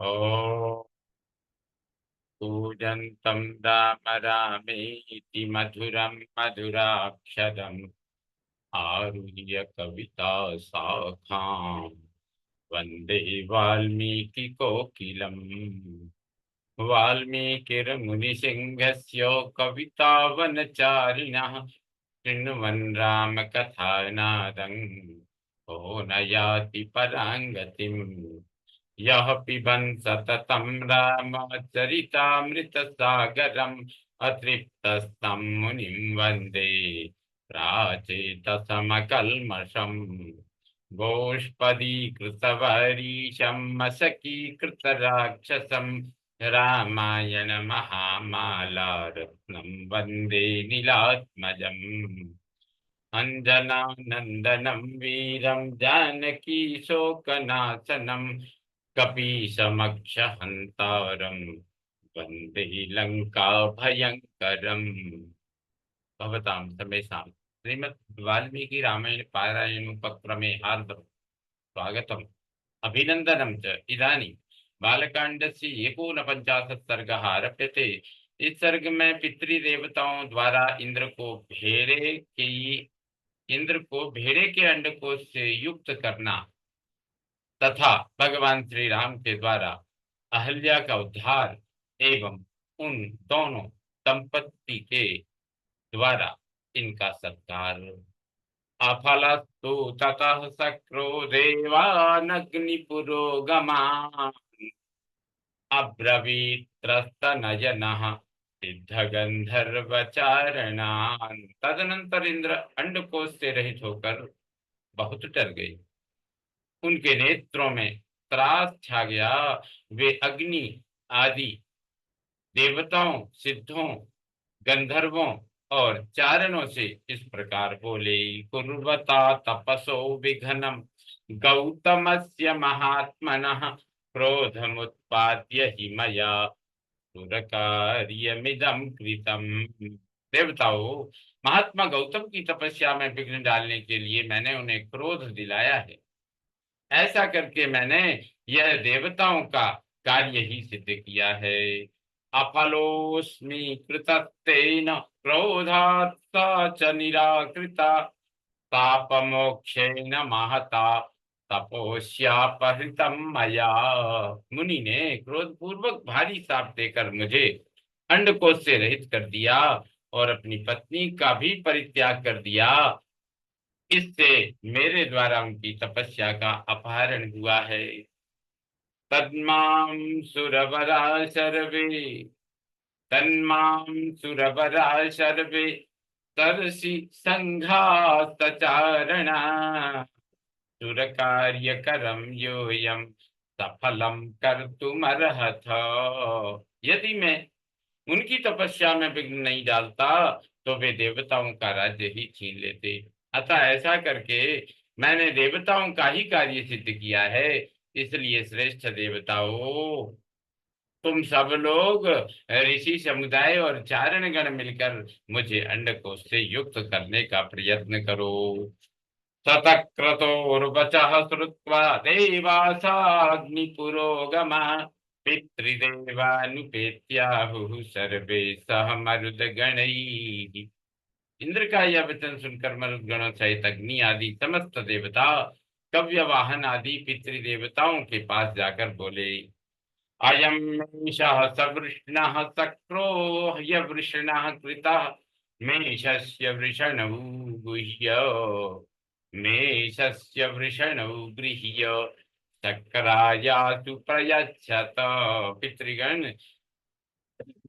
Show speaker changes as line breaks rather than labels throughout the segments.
ओ कूजन्तं राम रामेति मधुरं मधुराक्षरम् आरुह्य कविता शाखां वन्दे वाल्मीकिकोकिलम्। वाल्मीकिर्मुनिसिंहस्य कवितावनचारिणः शृण्वन् रामकथानादं को न याति परां गतिम्। यः पिबन् सततं रामचरितामृतसागरम् अतृप्तस्तं मुनिं वन्दे प्राचेतसमकल्मषम्। गोष्पदीकृतवरीशं मशकीकृतराक्षसं रामायण महामालारत्नं वन्दे नीलात्मजम्। अञ्जनानन्दनं वीरं जानकी शोकनाशनं कपीशमक्षहन्तारं वन्दे लङ्का भयङ्करम्। भवतां समेषां श्रीमद् वाल्मीकि रामायण पारायण उपक्रमे हार्दं स्वागतम् अभिनन्दनं च। इदानीं बालकांडस्य 49 सर्गः आरभ्यते। इस सर्ग में पितृदेवताओं द्वारा इंद्र को भेड़े के अंडकोश से युक्त करना तथा भगवान श्री राम के द्वारा अहल्या का उद्धार एवं उन दोनों दंपति के द्वारा इनका सत्कार। अफलस्तु ततः सक्रो देवानग्निपुरोगमा अब्रवीत्रस्तनयनः सिद्धगंधर्वचारणान्। तदनंतर इंद्र अंडकोश से रहित होकर बहुत डर गए। उनके नेत्रों में त्रास छा गया। वे अग्नि आदि देवताओं, सिद्धों, गंधर्वों और चारणों से इस प्रकार बोले। कुर्वता तपसो विघ्नं गौतमस्य महात्मनः क्रोधमुत्पाद्य हि मया सुरकार्यमिदं कृतम्। देवताओं, महात्मा गौतम की तपस्या में विघ्न डालने के लिए मैंने उन्हें क्रोध दिलाया है। ऐसा करके मैंने यह देवताओं का कार्य ही सिद्ध किया है। अफलोस्मि कृतस्तेन क्रोधात् सा च निराकृता तापमोक्षेण महता तपोस्यापहृतं मया। मुनि ने क्रोध पूर्वक भारी शाप देकर मुझे अंडकोश से रहित कर दिया और अपनी पत्नी का भी परित्याग कर दिया। इससे मेरे द्वारा उनकी तपस्या का अपहरण हुआ है। तन्मां सुरवरा सर्वे तन्मां सुरवरा सर्वे तरसि संघातचारणा सुरकार्यकरं योऽयं सफलं कर्तुमर्हथ। यदि मैं उनकी तपस्या में विघ्न नहीं डालता तो वे देवताओं का राज्य ही छीन लेते। अतः ऐसा करके मैंने देवताओं का ही कार्य सिद्ध किया है। इसलिए श्रेष्ठ देवताओं, तुम सब लोग ऋषि समुदाय और चारण गण मिलकर मुझे अंडकोश से युक्त करने का प्रयत्न करो। सतक्रतोर्वचः श्रुत्वा देवासाग्निपुरोगमा पितृदेवानुपेत्याहुः सर्वे सह मरुद्गणैः। इंद्र का यह वचन सुनकर मरुद्गणों सहित अग्नि आदि समस्त देवता, कव्य वाहन आदि पितृदेवताओं के पास जाकर बोले। अयं मेषः सवृष्णः शक्रो ह्यवृषणः कृतः मेषस्य वृषणौ गुह्य मेषस्य वृषणौ गृह्य शक्रायासु प्रयच्छत। पितृगण,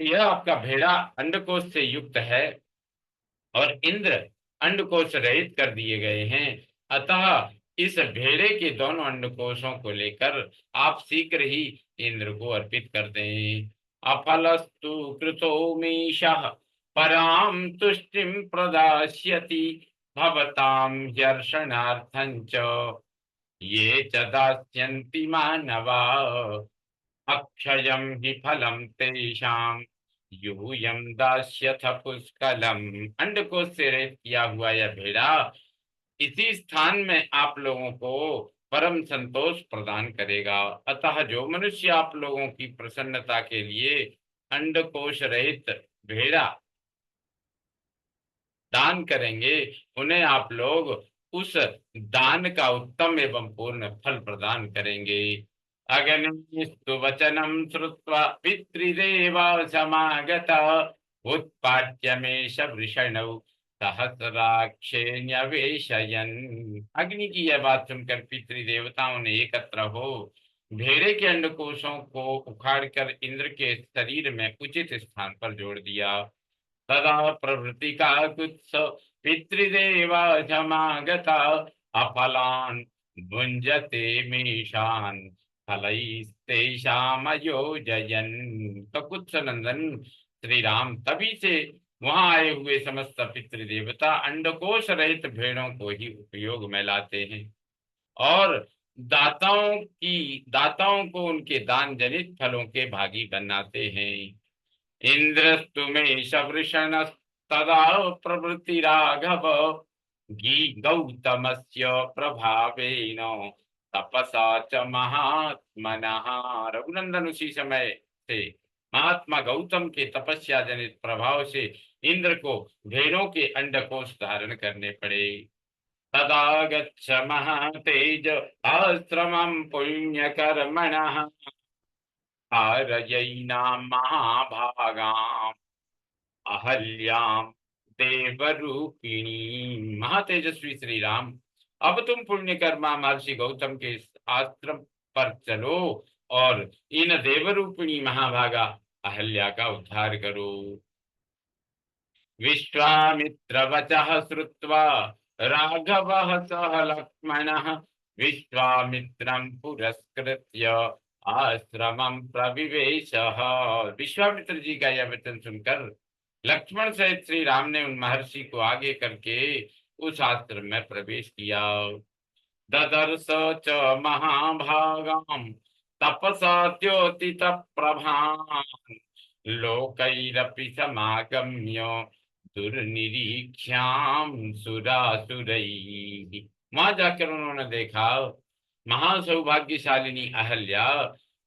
यह आपका भेड़ा अंडकोश से युक्त है और इंद्र अंडकोश रहित कर दिए गए हैं। अतः इस भेड़े के दोनों अंडकोशों को लेकर आप शीघ्र ही इंद्र को अर्पित कर दें। अफलस्तु कृतो मीशः पराम तुष्टिम प्रदास्यति भवतां हर्षणार्थं च ये च दास्यन्ति मानवा अक्षयं हि फलं तेषां यूयं दास्यथ पुष्कलम्। अंडकोश से रहित किया हुआ यह भेड़ा इसी स्थान में आप लोगों को परम संतोष प्रदान करेगा। अतः जो मनुष्य आप लोगों की प्रसन्नता के लिए अंडकोश रहित भेड़ा दान करेंगे, उन्हें आप लोग उस दान का उत्तम एवं पूर्ण फल प्रदान करेंगे। अग्निस्तु वचनम श्रुत्वा पितृदेवा समागत उत्पाट्य मेष वृषणौ सहस्राक्षे न्यवेशयन्। अग्नि की यह बात सुनकर पितृदेवताओं ने एकत्र हो भेड़े के अंडकोशों को उखाड़कर इंद्र के शरीर में उचित स्थान पर जोड़ दिया। तदा प्रवृत्ति का कुत्स पितृदेवा समागता अफलान भुंजते मीशान फलैस्तेषामयोजयन्। तो कुत्स नंदन श्री राम तभी से वहां आए हुए समस्त पितृदेवता अंडकोश रहित भेड़ों को ही उपयोग में लाते हैं और दाताओं को उनके दान जनित फलों के भागी बनाते हैं। इंद्रस्तु मे शवृषणस्तदा प्रवृत्ति राघव गी गौतमस्य प्रभावेन तपसा च महात्मनः। रघुनंदन उसी समय से महात्मा गौतम के तपस्या जनित प्रभाव से इंद्र को भेड़ों के अंडकोश धारण करने पड़े। तदा गच्छ महातेज आश्रमं पुण्यकर्मणः कारयैनां महाभागाम् अहल्यां देवरूपिणी। महातेजस्वी श्री राम, अब तुम पुण्यकर्मा महर्षि गौतम के इस आश्रम पर चलो और इन देवरूपिणी महाभागा अहल्या का उद्धार करो। विश्वामित्र वचः श्रुत्वा राघवः सह लक्ष्मणः विश्वामित्रं पुरस्कृत्य आश्रमं प्रविवेशः। विश्वामित्र जी का यह वचन सुनकर लक्ष्मण सहित श्री राम ने उन महर्षि को आगे करके उस आश्रम में प्रवेश किया। ददर्श च महाभागाम तपसा द्योतित प्रभां लोकैरपि समागम्य दुर्निरीक्ष्याम सुरासुरैः। वहां जाकर उन्होंने देखा महासौभाग्यशालिनी अहल्या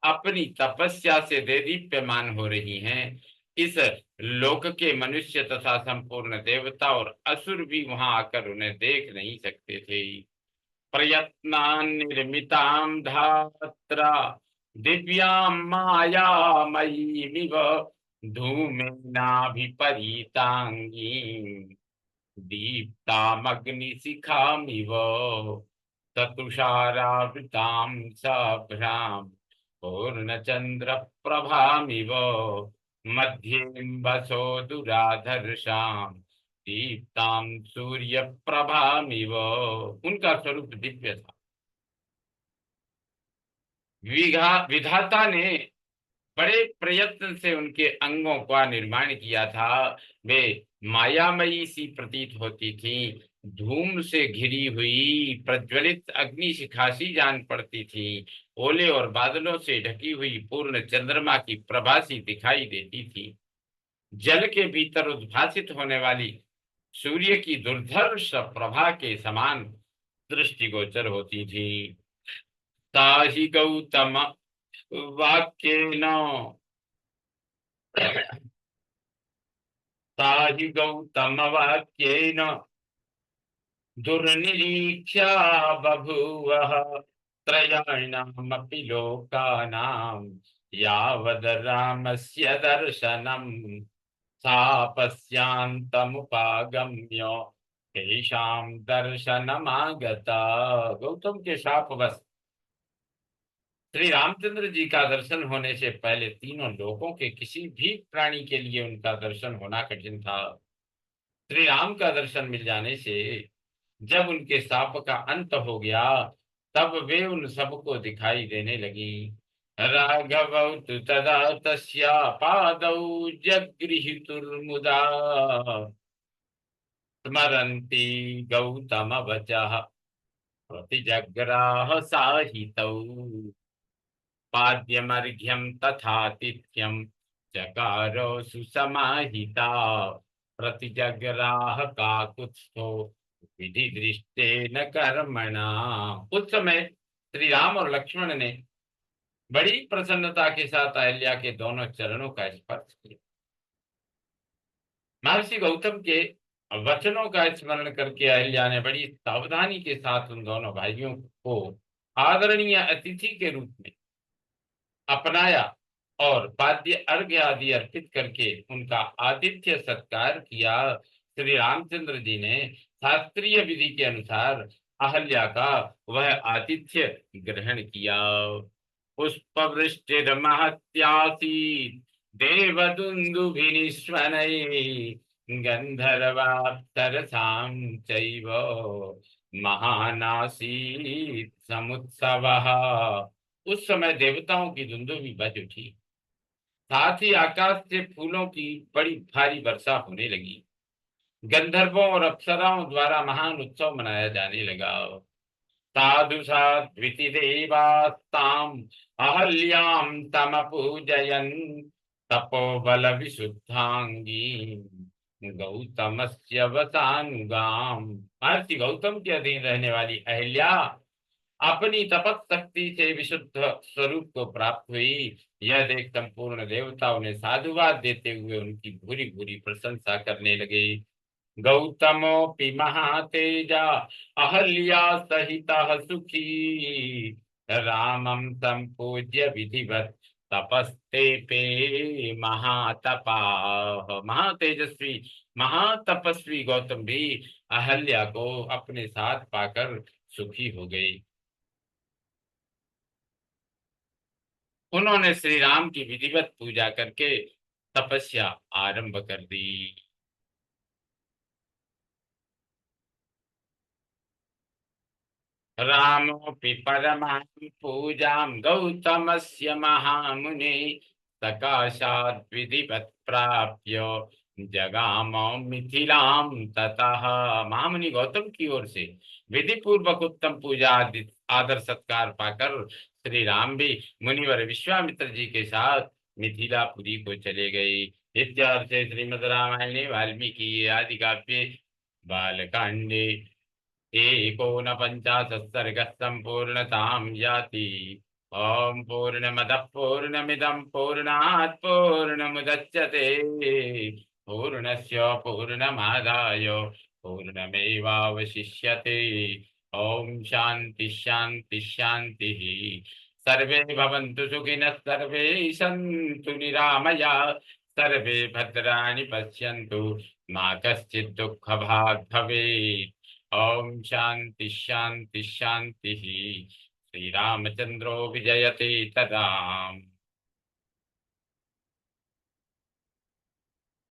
अपनी तपस्या से देदीप्यमान हो रही हैं। इस लोक के मनुष्य तथा संपूर्ण देवता और असुर भी वहां आकर उन्हें देख नहीं सकते थे। प्रयत्नान् निर्मितां धात्रा दिव्यां मायामयीमिव धूमेनाभिपरीताङ्गीं दीप्तामग्निशिखामिव ततुषारावृतां सभ्रां पूर्णचन्द्रप्रभामिव मध्येऽम्बसो दुराधर्षां दीप्तां सूर्य प्रभामिव। उनका स्वरूप दिव्य था। विधाता ने बड़े प्रयत्न से उनके अंगों का निर्माण किया था। वे मायामयी सी प्रतीत होती थी, धूम से घिरी हुई प्रज्वलित अग्नि शिखासी जान पड़ती थी, ओले और बादलों से ढकी हुई पूर्ण चंद्रमा की प्रभा सी दिखाई देती थी, जल के भीतर उद्भासित होने वाली सूर्य की दुर्धर्ष प्रभा के समान दृष्टिगोचर होती थी। ताहि गौतम वाक्येन ताहि गौतम वाक्येन दुर्निरीक्षा बभूवः त्रयाणामपि लोकानां यावद् रामस्य दर्शनम् सापस्यांतमुपागम्य तेषां दर्शनमागता। गौतम के शापवश श्री रामचंद्र जी का दर्शन होने से पहले तीनों लोकों के किसी भी प्राणी के लिए उनका दर्शन होना कठिन था। श्री राम का दर्शन मिल जाने से जब उनके शाप का अंत हो गया, तब वे उन सबको दिखाई देने लगी। राघवौ तु तदा तस्या पादौ जगृहीतुर्मुदा स्मरन्ती गौतम वचः प्रतिजग्राह साहितौ पाद्यमर्घ्यं तथातिथ्यं चकारो सुसमाहिता प्रतिजग्राह काकुत्स्थो विधि दृष्टेन कर्मणा। उस समय श्री राम और लक्ष्मण ने बड़ी प्रसन्नता के साथ अहिल्या के दोनों चरणों का स्पर्श किया। महर्षि गौतम के वचनों का स्मरण करके अहिल्या ने बड़ी सावधानी के साथ उन दोनों भाइयों को आदरणीय अतिथि के रूप में अपनाया और पाद्य अर्घ्य आदि अर्पित करके उनका आतिथ्य सत्कार किया। श्री रामचंद्र जी ने शास्त्रीय विधि के अनुसार अहल्या का वह आतिथ्य ग्रहण किया। पुष्पवृष्टिर्महत्यासीत् देवदुन्दुभिनिस्वनैः गन्धर्वाप्सरसां चैव महानासीत् समुत्सवः। उस समय देवताओं की दुंदुभी बज उठी, साथ ही आकाश से फूलों की बड़ी भारी वर्षा होने लगी। गंधर्वों और अप्सराओं द्वारा महान उत्सव मनाया जाने लगा। साधु साध्विति देवास्ताम अहल्यां तमपूजयन् तपोबल विशुद्धांगी गौतमस्य वसानुगाम। महर्षि गौतम के अधीन रहने वाली अहिल्या अपनी तपत शक्ति से विशुद्ध स्वरूप को प्राप्त हुई। यह देख संपूर्ण देवताओं ने साधुवाद देते हुए उनकी भूरी भूरी प्रशंसा करने लगे। गौतमोऽपि महातेजा अहल्या सहितः सुखी रामं संपूज्य विधिवत तपस्तेपे महातपाः। महातेजस्वी महातपस्वी गौतम भी अहल्या को अपने साथ पाकर सुखी हो गए। उन्होंने श्री राम की विधिवत पूजा करके तपस्या आरंभ कर दी। रामोऽपि परमां पूजां गौतमस्य महामुने सकाशात् विधिवत् प्राप्य जगाम मिथिलां ततः। महामुनि गौतम की ओर से विधि पूर्वक उत्तम पूजा आदि आदर सत्कार पाकर श्री राम भी मुनिवर विश्वामित्र जी के साथ मिथिलापुरी को चले गए। इत्यार्थे श्रीमद् रामायणे वाल्मीकि आदि काव्ये बालकांडे एकोनपञ्चाशत् सर्गः सम्पूर्णतां याति। ॐ पूर्णमदः पूर्णमिदं पूर्णात् पूर्णमुदच्यते पूर्णस्य पूर्णमादाय पूर्णमेवावशिष्यते। ॐ शान्ति शान्ति शान्तिः। सर्वे भवन्तु सुखिनः सर्वे सन्तु निरामयाः सर्वे भद्राणि पश्यन्तु मा कश्चित् दुःखभाग् भवेत्। ओम शांति शांति शांति। श्री रामचंद्रो विजयते तदाम।